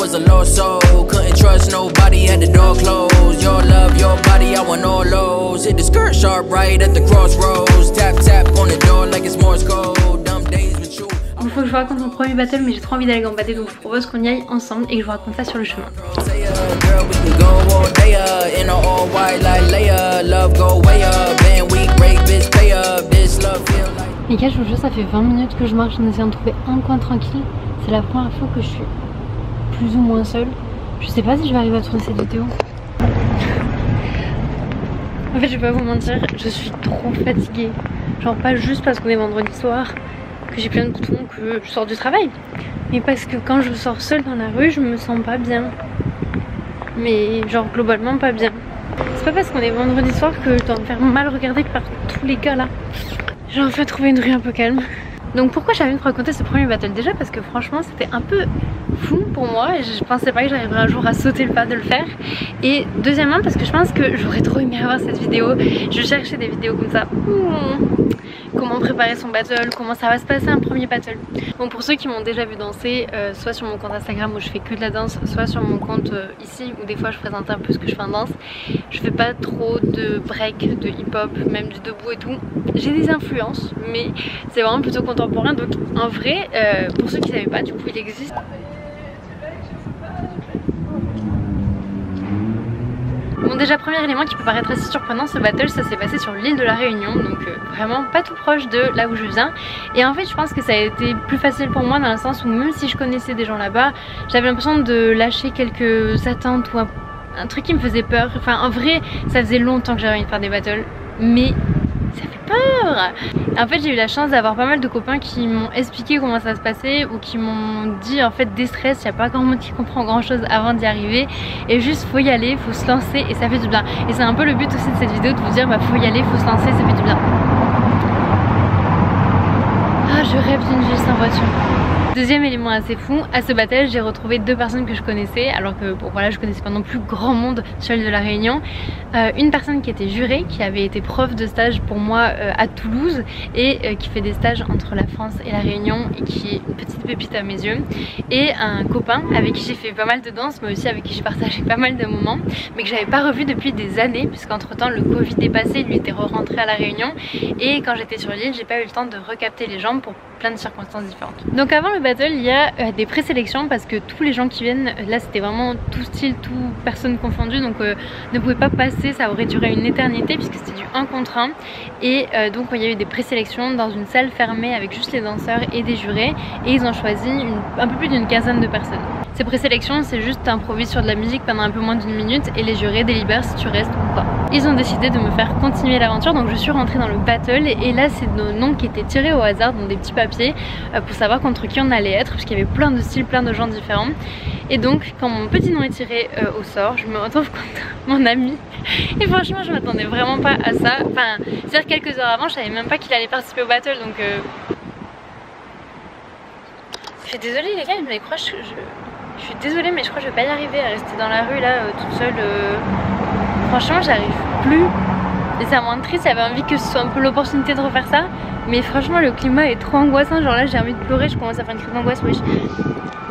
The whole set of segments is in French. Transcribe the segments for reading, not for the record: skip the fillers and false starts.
was a lost soul. Couldn't trust nobody, had the door closed. Your love, your body, I want all those. Hit the skirt sharp right at the crossroads. Tap tap on the door like it's Morse code. Dumb days with you. Il faut que je vous raconte mon premier battle, mais j'ai trop envie d'aller gambader, donc je propose qu'on y aille ensemble et que je vous raconte ça sur le chemin. Les gars, je vous jure, ça fait 20 minutes que je marche en essayant de trouver un coin tranquille. C'est la première fois que je suis plus ou moins seule. Je sais pas si je vais arriver à tourner cette vidéo. En fait, je vais pas vous mentir, je suis trop fatiguée. Genre pas juste parce qu'on est vendredi soir, que j'ai plein de boutons, que je sors du travail, mais parce que quand je sors seule dans la rue, je me sens pas bien. Mais genre globalement pas bien. C'est pas parce qu'on est vendredi soir que je dois me faire mal regarder par tous les gars là. J'ai enfin trouvé une rue un peu calme. Donc pourquoi j'avais envie de raconter ce premier battle? Déjà parce que franchement c'était un peu fou pour moi et je pensais pas que j'arriverais un jour à sauter le pas de le faire. Et deuxièmement parce que je pense que j'aurais trop aimé avoir cette vidéo. Je cherchais des vidéos comme ça. Comment préparer son battle, comment ça va se passer un premier battle. Donc pour ceux qui m'ont déjà vu danser, soit sur mon compte Instagram où je fais que de la danse, soit sur mon compte ici où des fois je présente un peu ce que je fais en danse, je fais pas trop de break, de hip hop, même du debout et tout. J'ai des influences mais c'est vraiment plutôt contemporain, donc en vrai pour ceux qui ne savaient pas, du coup il existe. Bon, déjà premier élément qui peut paraître assez surprenant, ce battle ça s'est passé sur l'île de la Réunion, donc vraiment pas tout proche de là où je viens. Et en fait je pense que ça a été plus facile pour moi dans le sens où même si je connaissais des gens là-bas, j'avais l'impression de lâcher quelques attentes ou un truc qui me faisait peur. Enfin en vrai ça faisait longtemps que j'avais envie de faire des battles, mais ça fait peur. En fait j'ai eu la chance d'avoir pas mal de copains qui m'ont expliqué comment ça se passait ou qui m'ont dit en fait déstress, il n'y a pas grand monde qui comprend grand chose avant d'y arriver et juste faut y aller, faut se lancer et ça fait du bien. Et c'est un peu le but aussi de cette vidéo, de vous dire bah faut y aller, faut se lancer, ça fait du bien. Ah je rêve d'une vie sans voiture. Deuxième élément assez fou, à ce battle j'ai retrouvé deux personnes que je connaissais alors que bon voilà je connaissais pas non plus grand monde sur l'île de la Réunion. Une personne qui était jurée, qui avait été prof de stage pour moi à Toulouse et qui fait des stages entre la France et la Réunion et qui est une petite pépite à mes yeux. Et un copain avec qui j'ai fait pas mal de danse mais aussi avec qui j'ai partagé pas mal de moments mais que j'avais pas revu depuis des années puisqu'entre temps le Covid est passé, lui était re-rentré à la Réunion et quand j'étais sur l'île j'ai pas eu le temps de recapter les gens pour plein de circonstances différentes. Donc avant le battle il y a des présélections parce que tous les gens qui viennent là c'était vraiment tout style, tout personne confondue, donc ne pouvait pas passer, ça aurait duré une éternité puisque c'était du 1 contre 1 et donc il y a eu des présélections dans une salle fermée avec juste les danseurs et des jurés et ils ont choisi un peu plus d'une quinzaine de personnes. Ces présélections c'est juste t'improvises sur de la musique pendant un peu moins d'une minute et les jurés délibèrent si tu restes ou pas. Ils ont décidé de me faire continuer l'aventure donc je suis rentrée dans le battle et là c'est nos noms qui étaient tirés au hasard dans des petits papiers pour savoir contre qui on allait être puisqu'il y avait plein de styles, plein de gens différents. Et donc quand mon petit nom est tiré au sort, je me retrouve contre mon ami et franchement je m'attendais vraiment pas à ça. Enfin c'est-à-dire quelques heures avant je savais même pas qu'il allait participer au battle donc je suis désolée les gars mais je crois je suis désolée mais je crois que je vais pas y arriver à rester dans la rue là toute seule. Franchement j'arrive plus et ça me rend triste, j'avais envie que ce soit un peu l'opportunité de refaire ça mais franchement le climat est trop angoissant, genre là j'ai envie de pleurer, je commence à faire une crise d'angoisse. Wesh.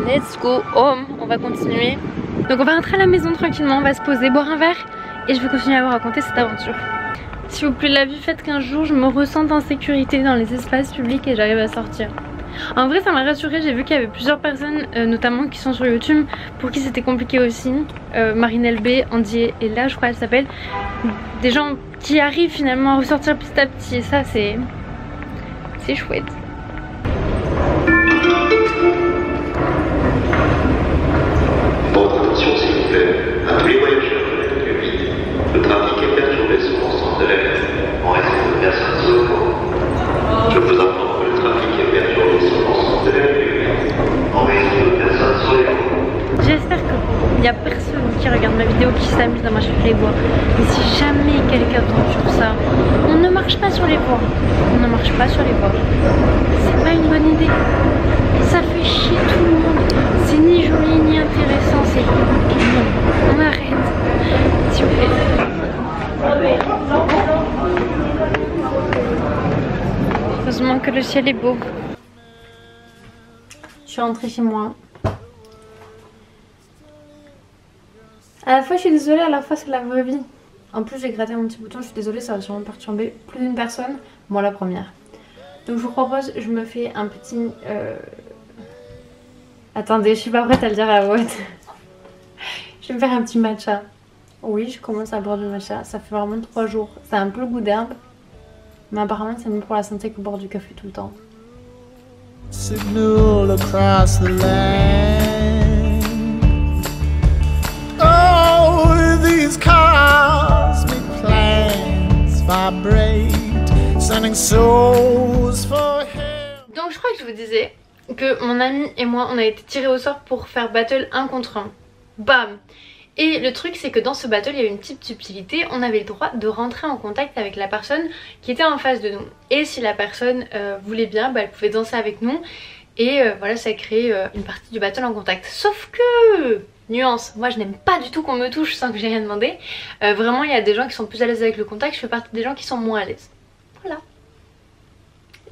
Let's go home, on va continuer. Donc on va rentrer à la maison tranquillement, on va se poser, boire un verre et je vais continuer à vous raconter cette aventure. S'il vous plaît la vie, faites qu'un jour je me ressente en sécurité dans les espaces publics et j'arrive à sortir. En vrai ça m'a rassurée, j'ai vu qu'il y avait plusieurs personnes notamment qui sont sur YouTube pour qui c'était compliqué aussi. Marinelle B, Andy et là je crois elle s'appelle. Des gens qui arrivent finalement à ressortir petit à petit et ça c'est chouette. Votre attention s'il vous plaît, à tous les voyageurs de la ligne 8, le trafic est perturbé sur l'ensemble de la ligne en raison de personnes au volant. Je vous informe que le trafic est perturbé sur l'ensemble de la ligne 8 en raison de personnes sur les voies. J'espère qu'il n'y a personne qui regarde ma vidéo qui s'amuse à marcher sur les voies. Mais si jamais quelqu'un tombe sur ça, on ne marche pas sur les voies. On ne marche pas sur les voies. C'est pas une bonne idée. Ça fait chier tout le monde. C'est ni joli ni intéressant. C'est non. On arrête. S'il vous plaît. Heureusement que le ciel est beau. Je suis rentrée chez moi. À la fois je suis désolée, à la fois c'est la vraie vie. En plus j'ai gratté mon petit bouton, je suis désolée, ça va sûrement perturber plus d'une personne. Moi la première. Donc je vous propose, je me fais un petit... Attendez, je suis pas prête à le dire à la voix. Je vais me faire un petit matcha. Oui, je commence à boire du matcha, ça fait vraiment 3 jours. C'est un peu le goût d'herbe. Mais apparemment c'est mieux pour la santé que boire du café tout le temps. Signal across the land. Oh, these cosmic plans vibrate, sending souls for him. Donc je crois que je vous disais que mon ami et moi on a été tirés au sort pour faire battle 1 contre 1. Bam! Et le truc c'est que dans ce battle il y avait une petite subtilité, on avait le droit de rentrer en contact avec la personne qui était en face de nous. Et si la personne voulait bien, bah, elle pouvait danser avec nous. Et voilà, ça crée une partie du battle en contact. Sauf que, nuance, moi je n'aime pas du tout qu'on me touche sans que j'ai rien demandé. Vraiment il y a des gens qui sont plus à l'aise avec le contact, je fais partie des gens qui sont moins à l'aise. Voilà.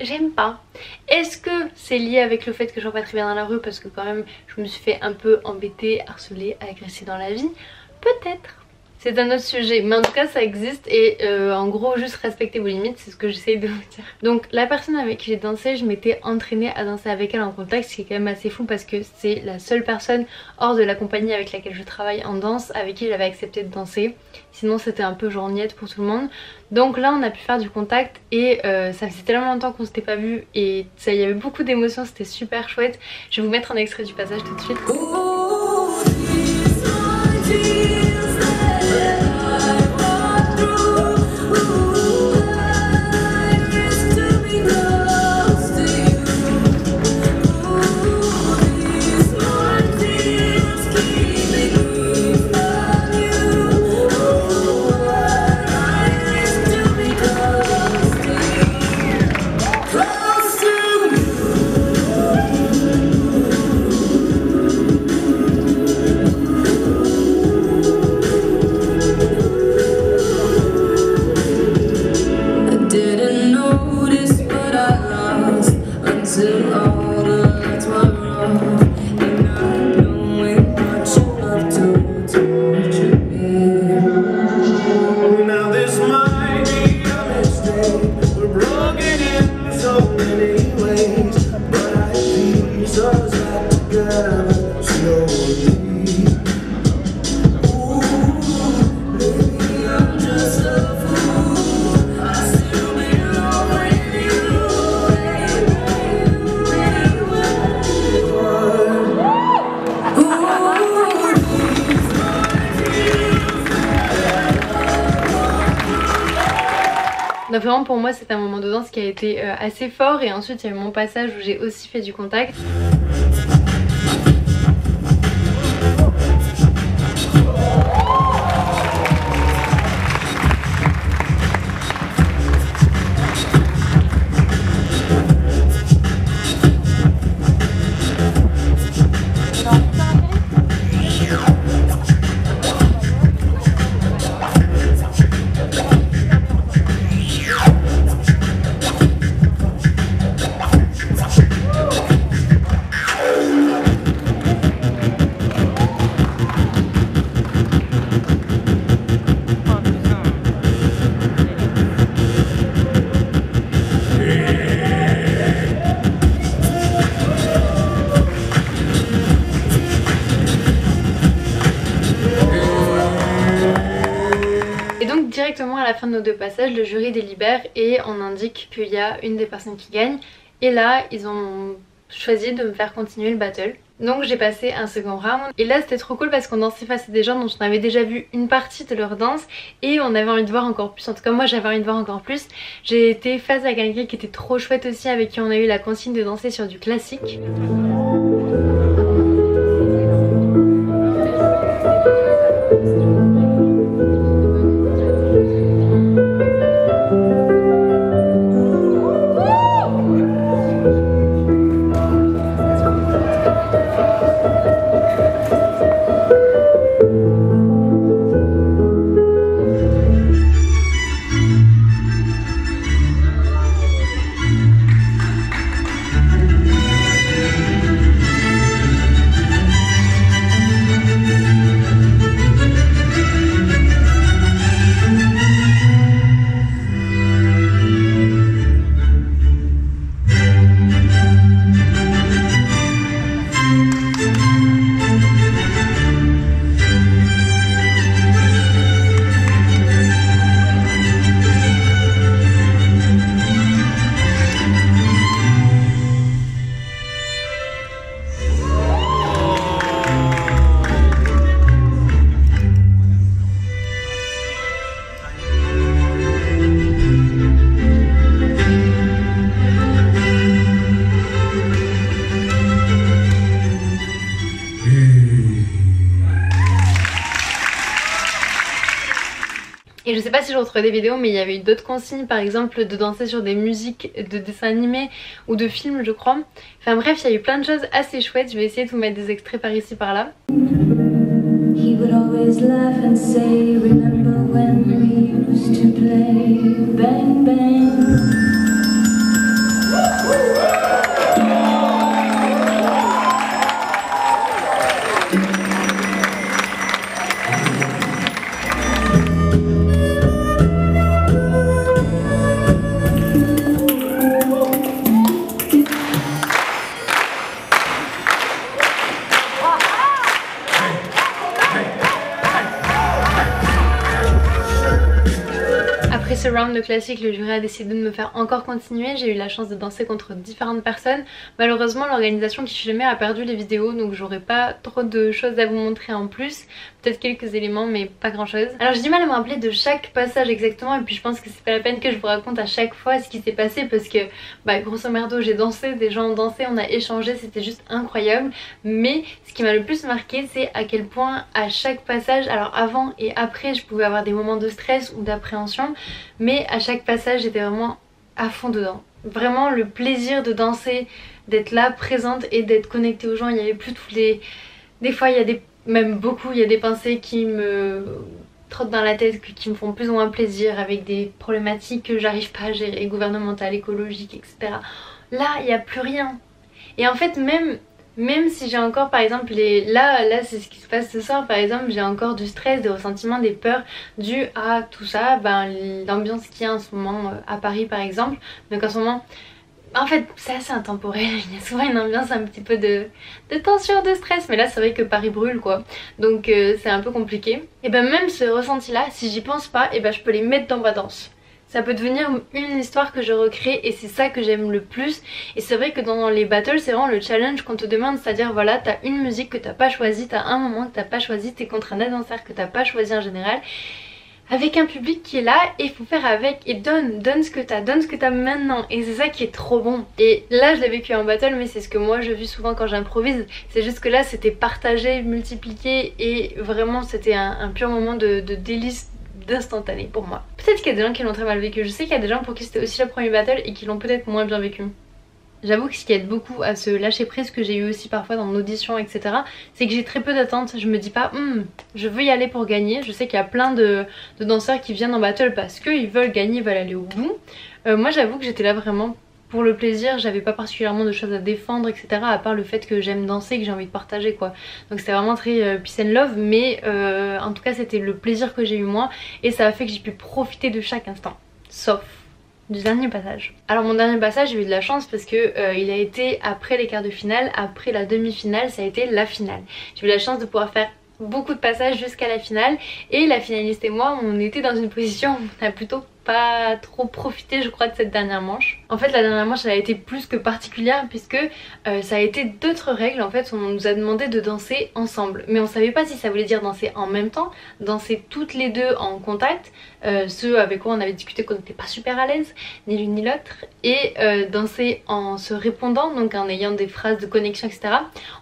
J'aime pas. Est-ce que c'est lié avec le fait que je vois pas très bien dans la rue parce que quand même je me suis fait un peu embêter, harceler, agresser dans la vie? Peut-être. C'est un autre sujet, mais en tout cas ça existe et en gros juste respectez vos limites, c'est ce que j'essaye de vous dire. Donc la personne avec qui j'ai dansé, je m'étais entraînée à danser avec elle en contact, ce qui est quand même assez fou parce que c'est la seule personne hors de la compagnie avec laquelle je travaille en danse avec qui j'avais accepté de danser. Sinon c'était un peu genre niette pour tout le monde. Donc là on a pu faire du contact et ça faisait tellement longtemps qu'on s'était pas vu et il y avait beaucoup d'émotions, c'était super chouette. Je vais vous mettre un extrait du passage tout de suite. Donc vraiment pour moi c'est un moment de danse qui a été assez fort et ensuite il y a eu mon passage où j'ai aussi fait du contact. Directement à la fin de nos 2 passages, le jury délibère et on indique qu'il y a une des personnes qui gagne. Et là, ils ont choisi de me faire continuer le battle. Donc j'ai passé un second round. Et là c'était trop cool parce qu'on dansait face à des gens dont on avait déjà vu une partie de leur danse. Et on avait envie de voir encore plus. En tout cas moi j'avais envie de voir encore plus. J'ai été face à quelqu'un qui était trop chouette aussi, avec qui on a eu la consigne de danser sur du classique. Et je sais pas si je retrouve des vidéos, mais il y avait eu d'autres consignes, par exemple de danser sur des musiques de dessins animés ou de films je crois. Enfin bref, il y a eu plein de choses assez chouettes, je vais essayer de vous mettre des extraits par ici par là. He would always laugh and say, remember when we used to play bang bang. Après ce round de classique, le jury a décidé de me faire encore continuer. J'ai eu la chance de danser contre différentes personnes. Malheureusement, l'organisation qui filmait a perdu les vidéos, donc j'aurai pas trop de choses à vous montrer en plus. Peut-être quelques éléments, mais pas grand chose. Alors j'ai du mal à me rappeler de chaque passage exactement, et puis je pense que c'est pas la peine que je vous raconte à chaque fois ce qui s'est passé, parce que grosso merdo j'ai dansé, des gens ont dansé, on a échangé, c'était juste incroyable. Mais ce qui m'a le plus marqué, c'est à quel point à chaque passage, alors avant et après je pouvais avoir des moments de stress ou d'appréhension, mais à chaque passage j'étais vraiment à fond dedans. Vraiment le plaisir de danser, d'être là présente et d'être connectée aux gens. Il y avait plus tous les... Des fois il y a des... Même beaucoup, il y a des pensées qui me trottent dans la tête, qui me font plus ou moins plaisir, avec des problématiques que j'arrive pas à gérer, gouvernementales, écologiques, etc. Là, il n'y a plus rien. Et en fait, même si j'ai encore par exemple là c'est ce qui se passe ce soir par exemple, j'ai encore du stress, des ressentiments, des peurs dû à tout ça, l'ambiance qu'il y a en ce moment à Paris par exemple. Donc en ce moment, en fait c'est assez intemporel, il y a souvent une ambiance un petit peu de tension, de stress, mais là c'est vrai que Paris brûle quoi, donc c'est un peu compliqué. Et même ce ressenti là, si j'y pense pas, je peux les mettre dans ma danse. Ça peut devenir une histoire que je recrée, et c'est ça que j'aime le plus. Et c'est vrai que dans les battles, c'est vraiment le challenge qu'on te demande, c'est-à-dire voilà, t'as une musique que t'as pas choisie, t'as un moment que t'as pas choisi, t'es contre un danseur que t'as pas choisi en général, avec un public qui est là, et il faut faire avec, et donne ce que t'as maintenant, et c'est ça qui est trop bon. Et là je l'ai vécu en battle, mais c'est ce que moi je vis souvent quand j'improvise, c'est juste que là c'était partagé, multiplié, et vraiment c'était un pur moment de délice, d'instantané pour moi. Peut-être qu'il y a des gens qui l'ont très mal vécu, je sais qu'il y a des gens pour qui c'était aussi le premier battle et qui l'ont peut-être moins bien vécu. J'avoue que ce qui aide beaucoup à se lâcher prise, que j'ai eu aussi parfois dans l'audition etc, c'est que j'ai très peu d'attentes. Je me dis pas je veux y aller pour gagner. Je sais qu'il y a plein de danseurs qui viennent en battle parce qu'ils veulent gagner, ils veulent aller au bout. Moi j'avoue que j'étais là vraiment pour le plaisir, j'avais pas particulièrement de choses à défendre etc, à part le fait que j'aime danser et que j'ai envie de partager quoi. Donc c'était vraiment très peace and love, mais en tout cas c'était le plaisir que j'ai eu moi, et ça a fait que j'ai pu profiter de chaque instant. Sauf du dernier passage. Alors mon dernier passage, j'ai eu de la chance parce que il a été après les quarts de finale, après la demi-finale, ça a été la finale. J'ai eu la chance de pouvoir faire beaucoup de passages jusqu'à la finale, et la finaliste et moi on était dans une position où on a plutôt pas trop profité je crois de cette dernière manche. En fait la dernière manche elle a été plus que particulière puisque ça a été d'autres règles. En fait on nous a demandé de danser ensemble, mais on savait pas si ça voulait dire danser en même temps, danser toutes les deux en contact, ceux avec quoi on avait discuté qu'on n'était pas super à l'aise, ni l'une ni l'autre, et danser en se répondant, donc en ayant des phrases de connexion etc.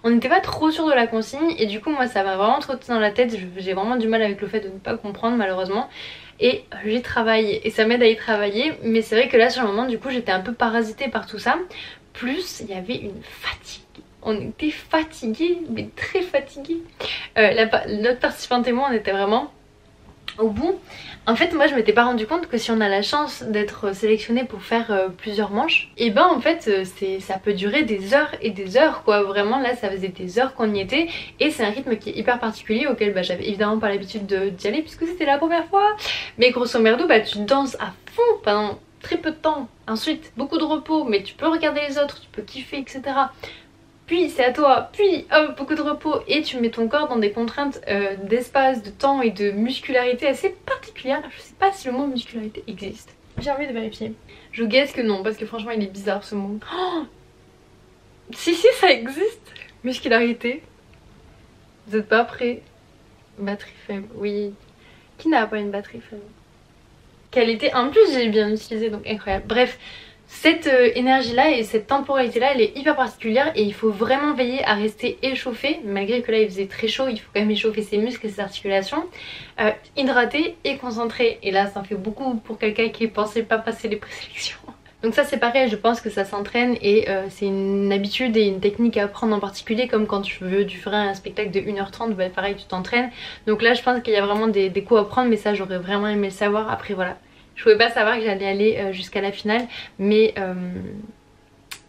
On n'était pas trop sûr de la consigne, et du coup moi ça m'a vraiment trotté dans la tête, j'ai vraiment du mal avec le fait de ne pas comprendre malheureusement. Et j'y travaille et ça m'aide à y travailler, mais c'est vrai que là sur le moment du coup j'étais un peu parasitée par tout ça, plus il y avait une fatigue, on était fatigués, mais très fatigués. Notre participante et moi on était vraiment au bout. En fait moi je m'étais pas rendu compte que si on a la chance d'être sélectionné pour faire plusieurs manches, et en fait ça peut durer des heures et des heures quoi. Vraiment là ça faisait des heures qu'on y était, et c'est un rythme qui est hyper particulier auquel j'avais évidemment pas l'habitude d'y aller puisque c'était la première fois. Mais grosso merdo tu danses à fond pendant très peu de temps, ensuite beaucoup de repos, mais tu peux regarder les autres, tu peux kiffer etc. Puis c'est à toi, puis beaucoup de repos, et tu mets ton corps dans des contraintes d'espace, de temps et de muscularité assez particulières. Je sais pas si le mot muscularité existe. J'ai envie de vérifier. Je guesse que non, parce que franchement il est bizarre ce mot. Oh si ça existe. Muscularité. Vous êtes pas prêts? Batterie faible, oui. Qui n'a pas une batterie faible? Qualité, en plus j'ai bien utilisé, donc incroyable. Bref, Cette énergie-là et cette temporalité-là, elle est hyper particulière et il faut vraiment veiller à rester échauffé, malgré que là il faisait très chaud, il faut quand même échauffer ses muscles et ses articulations, hydraté et concentré. Et là ça en fait beaucoup pour quelqu'un qui pensait pas passer les présélections. Donc ça c'est pareil, je pense que ça s'entraîne et c'est une habitude et une technique à apprendre en particulier, comme quand tu ferais un spectacle de 1h30, bah pareil tu t'entraînes. Donc là je pense qu'il y a vraiment des coups à prendre, mais ça j'aurais vraiment aimé le savoir. Après voilà, je pouvais pas savoir que j'allais aller jusqu'à la finale, mais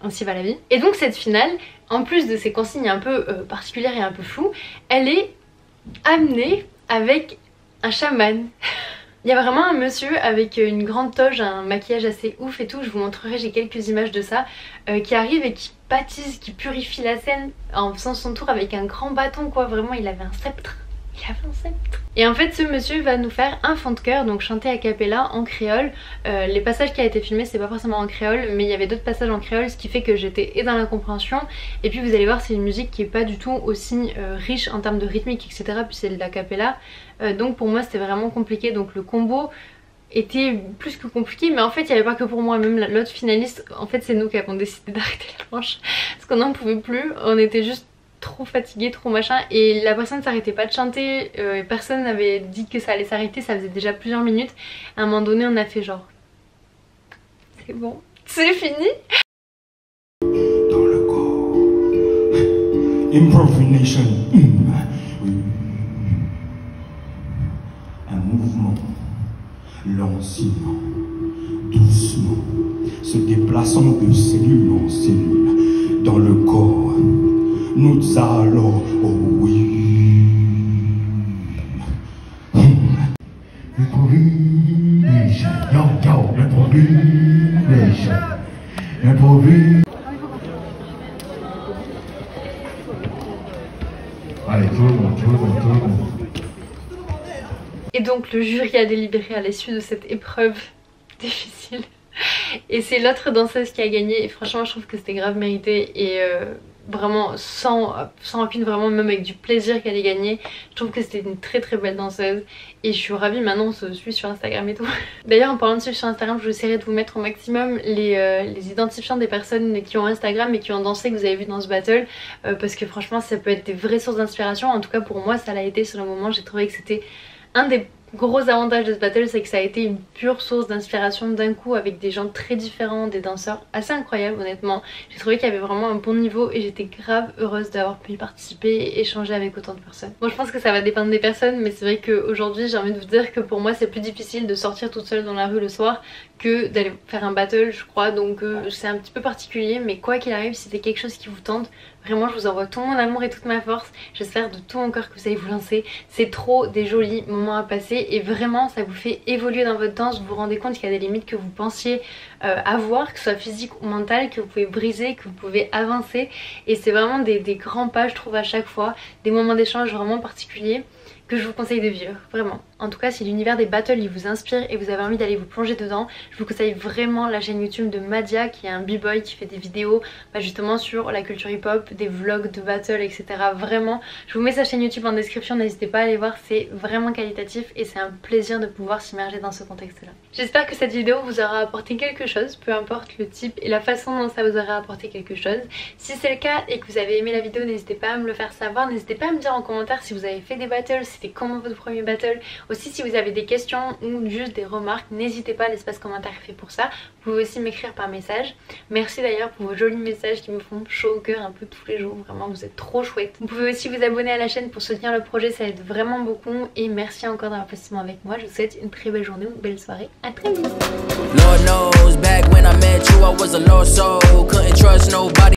ainsi va la vie. Et donc cette finale, en plus de ces consignes un peu particulières et un peu floues, elle est amenée avec un chaman. Il y a vraiment un monsieur avec une grande toge, un maquillage assez ouf et tout, je vous montrerai, j'ai quelques images de ça, qui arrive et qui baptise, qui purifie la scène en faisant son tour avec un grand bâton quoi, vraiment il avait un sceptre. Et en fait ce monsieur va nous faire un fond de cœur, donc chanter a cappella en créole. Les passages qui a été filmés c'est pas forcément en créole, mais il y avait d'autres passages en créole, ce qui fait que j'étais et dans la compréhension, et puis vous allez voir c'est une musique qui est pas du tout aussi riche en termes de rythmique etc, puis c'est de la cappella, donc pour moi c'était vraiment compliqué, donc le combo était plus que compliqué, mais en fait il n'y avait pas que pour moi, même l'autre finaliste, en fait c'est nous qui avons décidé d'arrêter la manche parce qu'on n'en pouvait plus, on était juste trop fatigué, trop machin, et la personne s'arrêtait pas de chanter, personne n'avait dit que ça allait s'arrêter, ça faisait déjà plusieurs minutes. À un moment donné on a fait genre c'est bon, c'est fini. Dans le corps, improvisation, un mouvement lancinant, doucement, se déplaçant de cellule en cellule dans le corps. Nous allons, oh oui. Improvisation, yo, yo, improvisation, improvisation. Allez, tout le monde. Et donc le jury a délibéré à l'issue de cette épreuve difficile. Et c'est l'autre danseuse qui a gagné, et franchement je trouve que c'était grave mérité, et vraiment sans rancune, vraiment même avec du plaisir qu'elle ait gagné. Je trouve que c'était une très très belle danseuse et je suis ravie. Maintenant on se suit sur Instagram et tout. D'ailleurs en parlant de suivre sur Instagram, je vais essayer de vous mettre au maximum les identifiants des personnes qui ont Instagram et qui ont dansé, que vous avez vu dans ce battle, parce que franchement ça peut être des vraies sources d'inspiration. En tout cas pour moi ça l'a été sur le moment, j'ai trouvé que c'était un des gros avantage de ce battle, c'est que ça a été une pure source d'inspiration d'un coup, avec des gens très différents, des danseurs assez incroyables honnêtement. J'ai trouvé qu'il y avait vraiment un bon niveau et j'étais grave heureuse d'avoir pu y participer et échanger avec autant de personnes. Bon, je pense que ça va dépendre des personnes, mais c'est vrai qu'aujourd'hui j'ai envie de vous dire que pour moi c'est plus difficile de sortir toute seule dans la rue le soir que d'aller faire un battle, je crois, donc c'est un petit peu particulier, mais quoi qu'il arrive, si c'était quelque chose qui vous tente, vraiment je vous envoie tout mon amour et toute ma force. J'espère de tout mon cœur que vous allez vous lancer. C'est trop des jolis moments à passer et vraiment ça vous fait évoluer dans votre danse. Vous vous rendez compte qu'il y a des limites que vous pensiez avoir, que ce soit physique ou mental, que vous pouvez briser, que vous pouvez avancer, et c'est vraiment des grands pas je trouve à chaque fois, des moments d'échange vraiment particuliers que je vous conseille de vivre, vraiment. En tout cas si l'univers des battles il vous inspire et vous avez envie d'aller vous plonger dedans, je vous conseille vraiment la chaîne YouTube de Madia, qui est un b-boy qui fait des vidéos justement sur la culture hip hop, des vlogs de battle etc. Vraiment, je vous mets sa chaîne YouTube en description, n'hésitez pas à aller voir, c'est vraiment qualitatif et c'est un plaisir de pouvoir s'immerger dans ce contexte là. J'espère que cette vidéo vous aura apporté quelque chose, peu importe le type et la façon dont ça vous aura apporté quelque chose. Si c'est le cas et que vous avez aimé la vidéo, n'hésitez pas à me le faire savoir, n'hésitez pas à me dire en commentaire si vous avez fait des battles, c'était comment votre premier battle. Aussi si vous avez des questions ou juste des remarques, n'hésitez pas, l'espace commentaire est fait pour ça. Vous pouvez aussi m'écrire par message. Merci d'ailleurs pour vos jolis messages qui me font chaud au cœur un peu tous les jours, vraiment vous êtes trop chouettes. Vous pouvez aussi vous abonner à la chaîne pour soutenir le projet, ça aide vraiment beaucoup, et merci encore d'avoir passé ce moment avec moi. Je vous souhaite une très belle journée ou une belle soirée, à très vite.